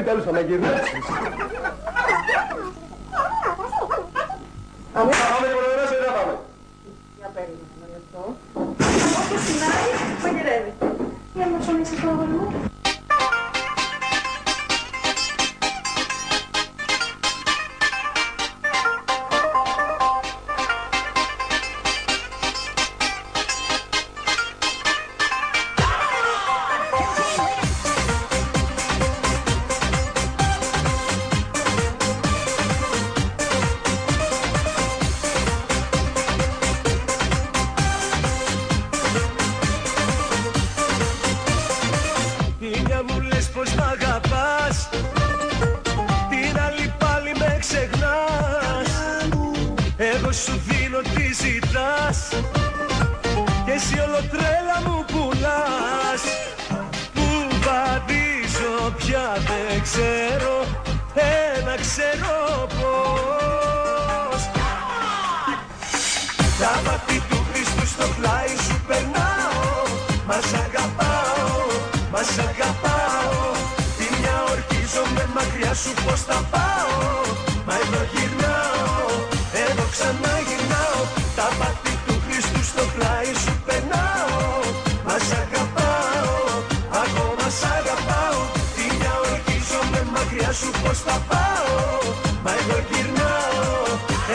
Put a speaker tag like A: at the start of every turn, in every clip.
A: επιτέλους θα με γυρνήσεις. Πάμε και μοναδρές ή δεν πάμε.
B: Για περίμενε ένα λεπτό. Όπως συνάει, μαγειρεύει. Για να ψωνίσεις το αγόρι μου.
C: Σου δίνω τι ζητάς και εσύ όλο τρέλα μου πουλάς. Πού βαδίζω πια δεν ξέρω, ένα ξέρω πως. Τα βατή του Χριστού στο πλάι σου περνάω. Μας αγαπάω, μας αγαπάω. Τη μια ορκίζομαι μακριά σου πως θα πάω. Μα εδώ γυρνάω, εδώ ξαναγυρνάω. Τα πάθη του Χριστού στο πλάι σου περνάω. Μας αγαπάω, ακόμα σ' αγαπάω. Τι μια ορκίζομαι μακριά σου πως θα πάω. Μα εδώ γυρνάω,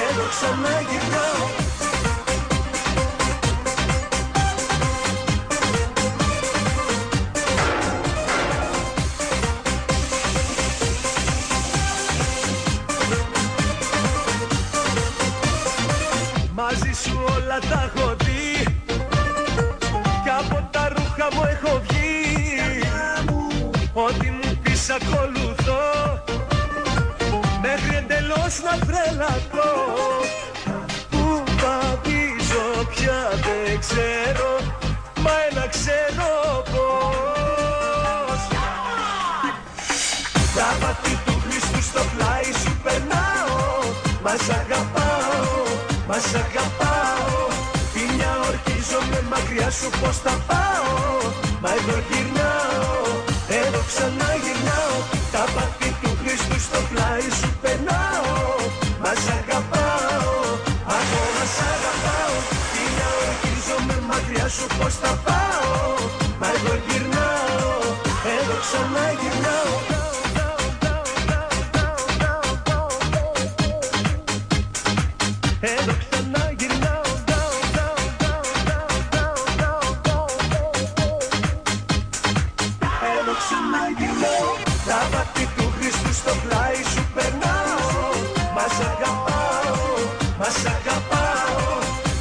C: εδώ ξαναγυρνάω. Μαζί σου όλα τα έχω δει κι από τα ρούχα μου έχω βγει. Ό,τι μου πεις ακολουθώ μέχρι εντελώς να τρελαθώ. Πού βαδίζω πια δεν ξέρω, μα ένα ξέρω πως. Τα πάθη του Χριστού στο πλάι σου περνάω. Μας αγαπάω, μας αγαπάω. Τι μια ορκίζομαι μακριά σου πως θα πάω. Μα εδώ γυρνάω, εδώ ξαναγυρνάω. Τα πάθη του Χριστού στο πλάι σου περνάω. Μας αγαπάω, ακόμα σ' αγαπάω. Τι μια ορκίζομαι μακριά σου πως θα πάω. Μα εδώ γυρνάω, εδώ ξαναγυρνάω. Εδώ ξαναγυρνάω. Εδώ ξαναγυρνάω. Τα βατή του Χριστού στο πλάι σου περνάω. Μας αγαπάω, μας αγαπάω.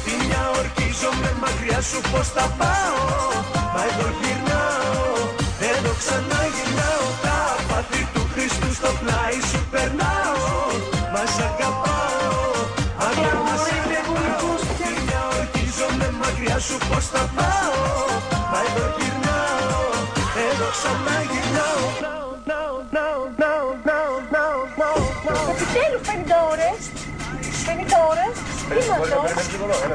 C: Τι μια ορκίζομαι μακριά σου πως θα πάω. Μα εδώ γυρνάω, εδώ ξαναγυρνάω. Τα βατή του Χριστού στο πλάι σου περνάω. Μας αγαπάω, ακόμα σ' αγαπάω. Τι μια ορκίζομαι μακριά σου πως θα πάω. Μα εδώ γυρνάω, εδώ ξαναγυρνάω.
B: Επιτέλους 50 ώρες. 50 ώρες. Τι είναι αυτό.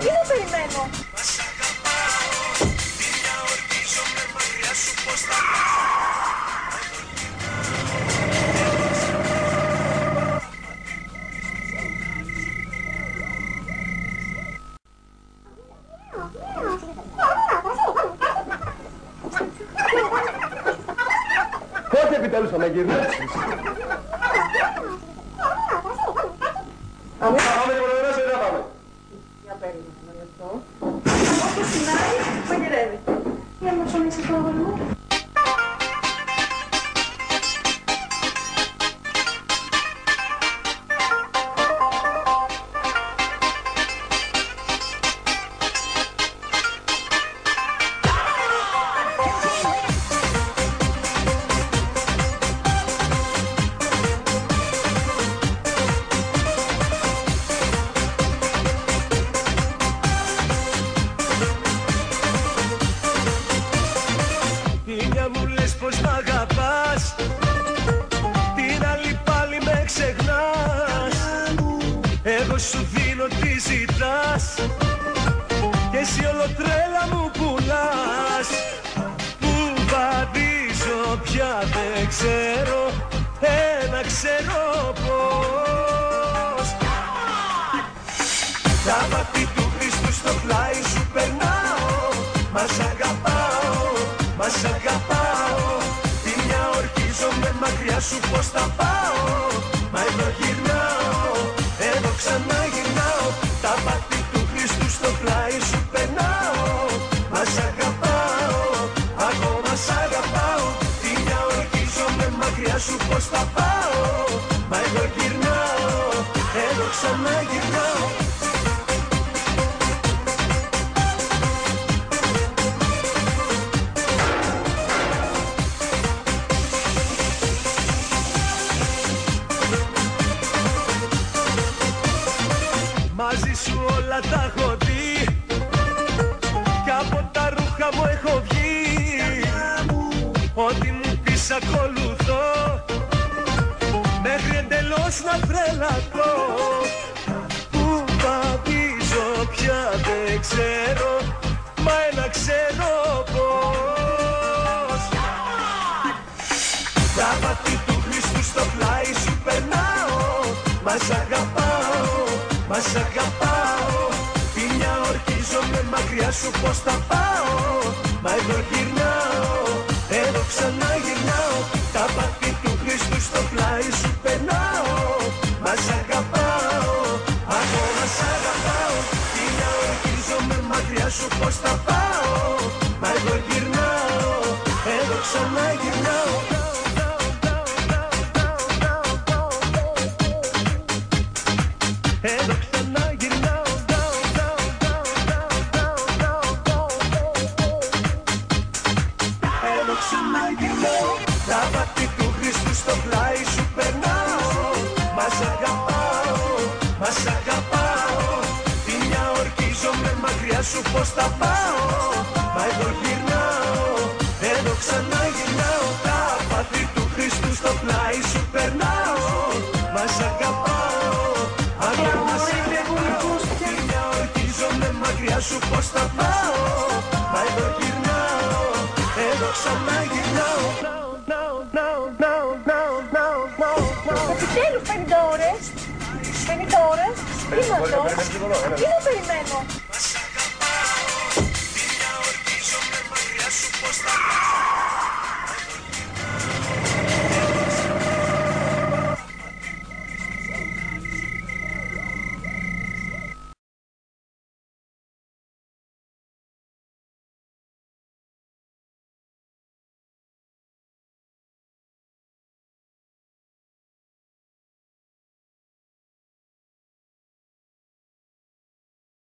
B: Τι να περιμένω.
C: Μας αγαπάω, τι μια ορκίζομαι μακριά σου πως θα πάω.
A: Πότε επιτέλους θα με γυρνήσεις. Πάμε και μοναδρές ή δεν πάμε.
B: Για περίμενε ένα λεπτό. Όπως συνάει, μαγειρεύει. Για να ψωνίσεις το αγόρι μου.
C: Πως μ' αγαπάς, την άλλη πάλι με ξεχνάς. Εγώ σου δίνω τι ζητάς και εσύ όλο τρέλα μου πουλάς. Πού βαδίζω πια δεν ξέρω, να ξέρω πως. Τα βάθη του Χριστού στο πλάι σου περνάω. Μας αγαπάω, μας αγαπάω. Τη μια ορκίζομαι μακριά σου πως θα πάω. Μα εδώ γυρνάω, εδώ ξαναγυρνάω. Τα βάθη του Χριστού στο πλάι σου περνάω. Μας αγαπάω, ακόμα σ' αγαπάω. Τη μια ορκίζομαι μακριά σου πως θα πάω. Μα εδώ γυρνάω, εδώ ξαναγυρνάω. Μαζί σου όλα τα έχω δει κι από τα ρούχα μου έχω βγει. Ό,τι μου πεις ακολουθώ μέχρι εντελώς να τρελαθώ. Πού βαδίζω πια δεν ξέρω, μα ένα ξέρω πως. Τα βάθη του Χριστού στο πλάι σου περνάω. Μας αγαπάω, μας αγαπάω. Τη μια ορκίζομαι μακριά σου πως θα πάω. Μα εδώ γυρνάω, εδώ ξαναγυρνάω. Τα βάθη του Χριστού στο πλάι σου περνάω. Μας αγαπάω, ακόμα σ' αγαπάω. Τη μια ορκίζομαι μακριά σου πως θα πάω. Μα εδώ γυρνάω, εδώ ξαναγυρνάω. Εδώ ξαναγυρνάω. Εδώ ξαναγυρνάω. Τα βάθη του Χριστού στο πλάι σου περνάω. Μας αγαπάω, μας αγαπάω. Τη μια ορκίζομαι μακριά σου πως θα πάω. Μα εδώ γυρνάω, εδώ ξαναγυρνάω. Τα βάθη του Χριστού στο πλάι σου περνάω. Μας αγαπάω, ακόμα σ' αγαπάω. Τη μια ορκίζομαι μακριά σου πως θα πάω. Μα εδώ γυρνάω, εδώ ξαναγυρνάω.
B: Επιτέλους 50 ώρες. 50 ώρες. Τι να δω. Τι να περιμένω.